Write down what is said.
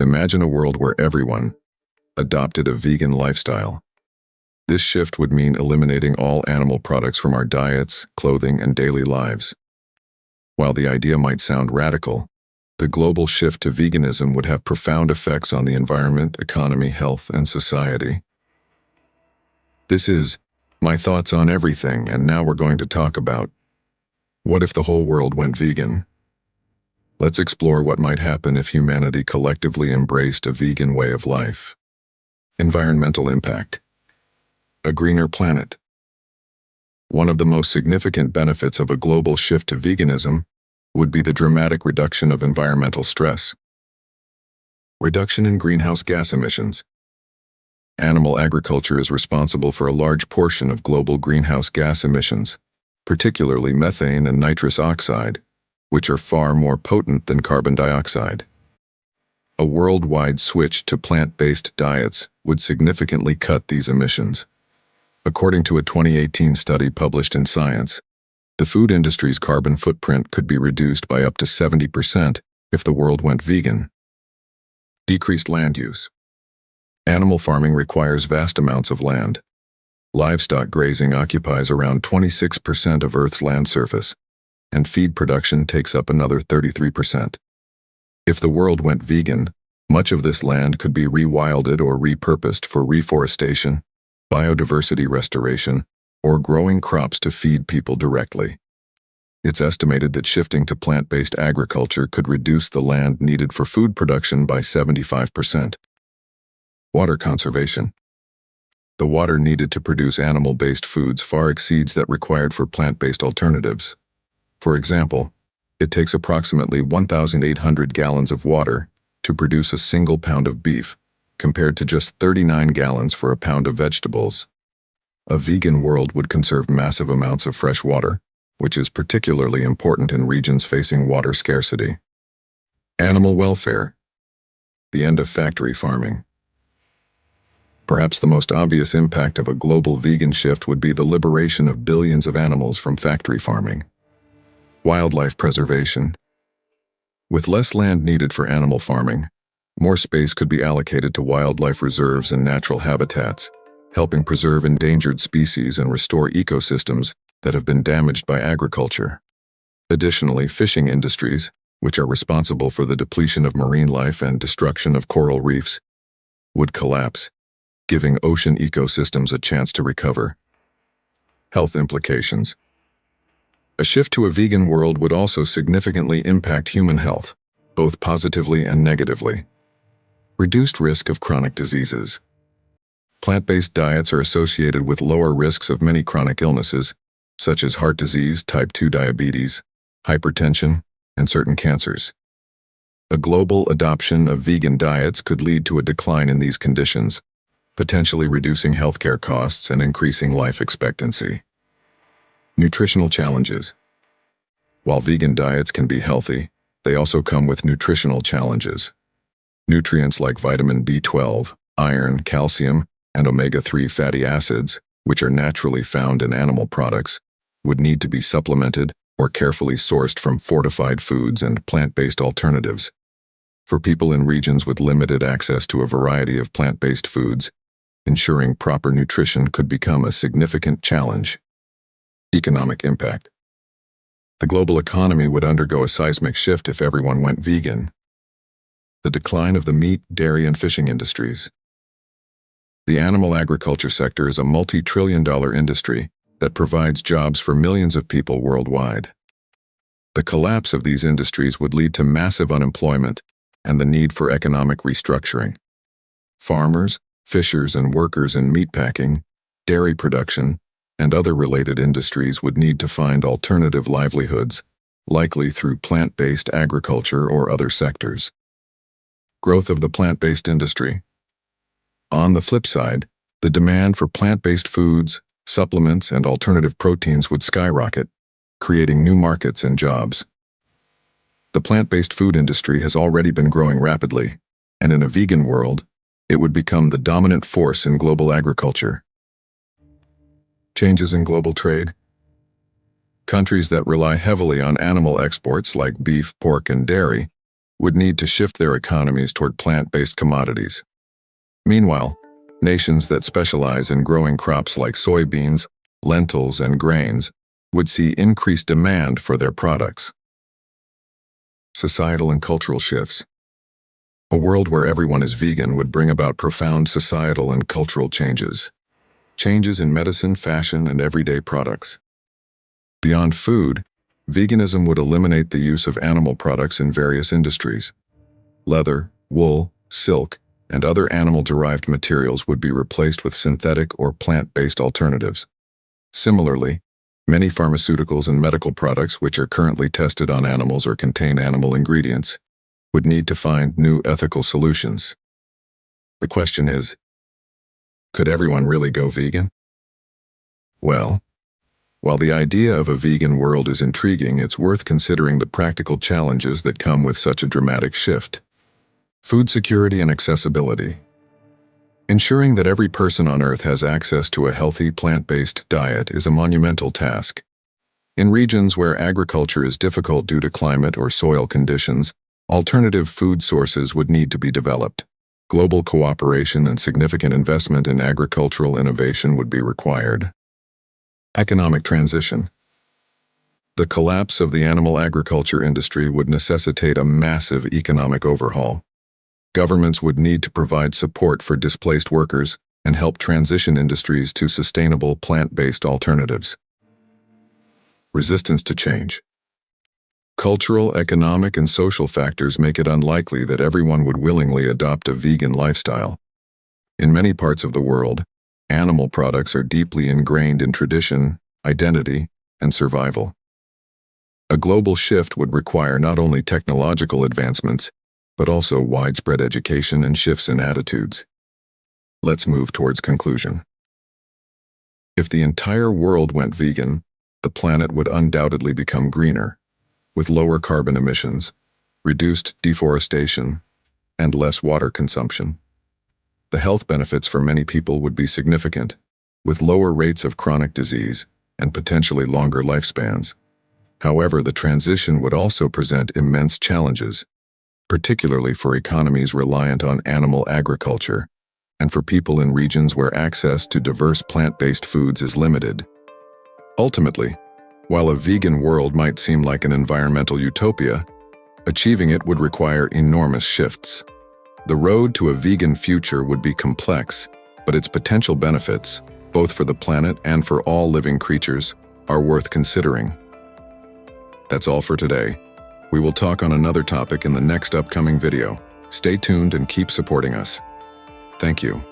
Imagine a world where everyone adopted a vegan lifestyle. This shift would mean eliminating all animal products from our diets, clothing, and daily lives. While the idea might sound radical, the global shift to veganism would have profound effects on the environment, economy, health, and society. This is my thoughts on everything, and now we're going to talk about what if the whole world went vegan? Let's explore what might happen if humanity collectively embraced a vegan way of life. Environmental impact. A greener planet. One of the most significant benefits of a global shift to veganism would be the dramatic reduction of environmental stress. Reduction in greenhouse gas emissions. Animal agriculture is responsible for a large portion of global greenhouse gas emissions, particularly methane and nitrous oxide, which are far more potent than carbon dioxide. A worldwide switch to plant-based diets would significantly cut these emissions. According to a 2018 study published in Science, the food industry's carbon footprint could be reduced by up to 70% if the world went vegan. Decreased land use. Animal farming requires vast amounts of land. Livestock grazing occupies around 26% of Earth's land surface, and feed production takes up another 33%. If the world went vegan, much of this land could be rewilded or repurposed for reforestation, biodiversity restoration, or growing crops to feed people directly. It's estimated that shifting to plant-based agriculture could reduce the land needed for food production by 75%. Water conservation. The water needed to produce animal-based foods far exceeds that required for plant-based alternatives. For example, it takes approximately 1,800 gallons of water to produce a single pound of beef, compared to just 39 gallons for a pound of vegetables. A vegan world would conserve massive amounts of fresh water, which is particularly important in regions facing water scarcity. Animal welfare. The end of factory farming. Perhaps the most obvious impact of a global vegan shift would be the liberation of billions of animals from factory farming. Wildlife preservation. With less land needed for animal farming, more space could be allocated to wildlife reserves and natural habitats, helping preserve endangered species and restore ecosystems that have been damaged by agriculture. Additionally, fishing industries, which are responsible for the depletion of marine life and destruction of coral reefs, would collapse, giving ocean ecosystems a chance to recover. Health implications. A shift to a vegan world would also significantly impact human health, both positively and negatively. Reduced risk of chronic diseases. Plant-based diets are associated with lower risks of many chronic illnesses, such as heart disease, type 2 diabetes, hypertension, and certain cancers. A global adoption of vegan diets could lead to a decline in these conditions, potentially reducing healthcare costs and increasing life expectancy. Nutritional challenges. While vegan diets can be healthy, they also come with nutritional challenges. Nutrients like vitamin B12, iron, calcium, and omega-3 fatty acids, which are naturally found in animal products, would need to be supplemented or carefully sourced from fortified foods and plant-based alternatives. For people in regions with limited access to a variety of plant-based foods, ensuring proper nutrition could become a significant challenge. Economic impact. The global economy would undergo a seismic shift if everyone went vegan. The decline of the meat, dairy, and fishing industries. The animal agriculture sector is a multi-trillion-dollar industry that provides jobs for millions of people worldwide. The collapse of these industries would lead to massive unemployment and the need for economic restructuring. Farmers, fishers, and workers in meatpacking, dairy production, and other related industries would need to find alternative livelihoods, likely through plant-based agriculture or other sectors. Growth of the plant-based industry. On the flip side, the demand for plant-based foods, supplements, and alternative proteins would skyrocket, creating new markets and jobs. The plant-based food industry has already been growing rapidly, and in a vegan world, it would become the dominant force in global agriculture. Changes in global trade. Countries that rely heavily on animal exports like beef, pork, and dairy would need to shift their economies toward plant-based commodities. Meanwhile, nations that specialize in growing crops like soybeans, lentils, and grains would see increased demand for their products. Societal and cultural shifts. A world where everyone is vegan would bring about profound societal and cultural changes. Changes in medicine, fashion, and everyday products. Beyond food, veganism would eliminate the use of animal products in various industries. Leather, wool, silk, and other animal-derived materials would be replaced with synthetic or plant-based alternatives. Similarly, many pharmaceuticals and medical products which are currently tested on animals or contain animal ingredients would need to find new ethical solutions. The question is, could everyone really go vegan? Well, while the idea of a vegan world is intriguing, it's worth considering the practical challenges that come with such a dramatic shift. Food security and accessibility. Ensuring that every person on Earth has access to a healthy, plant-based diet is a monumental task. In regions where agriculture is difficult due to climate or soil conditions, alternative food sources would need to be developed. Global cooperation and significant investment in agricultural innovation would be required. Economic transition. The collapse of the animal agriculture industry would necessitate a massive economic overhaul. Governments would need to provide support for displaced workers and help transition industries to sustainable plant-based alternatives. Resistance to change. Cultural, economic, and social factors make it unlikely that everyone would willingly adopt a vegan lifestyle. In many parts of the world, animal products are deeply ingrained in tradition, identity, and survival. A global shift would require not only technological advancements, but also widespread education and shifts in attitudes. Let's move towards conclusion. If the entire world went vegan, the planet would undoubtedly become greener, with lower carbon emissions, reduced deforestation, and less water consumption. The health benefits for many people would be significant, with lower rates of chronic disease and potentially longer lifespans. However, the transition would also present immense challenges, particularly for economies reliant on animal agriculture, and for people in regions where access to diverse plant-based foods is limited. Ultimately, while a vegan world might seem like an environmental utopia, achieving it would require enormous shifts. The road to a vegan future would be complex, but its potential benefits, both for the planet and for all living creatures, are worth considering. That's all for today. We will talk on another topic in the next upcoming video. Stay tuned and keep supporting us. Thank you.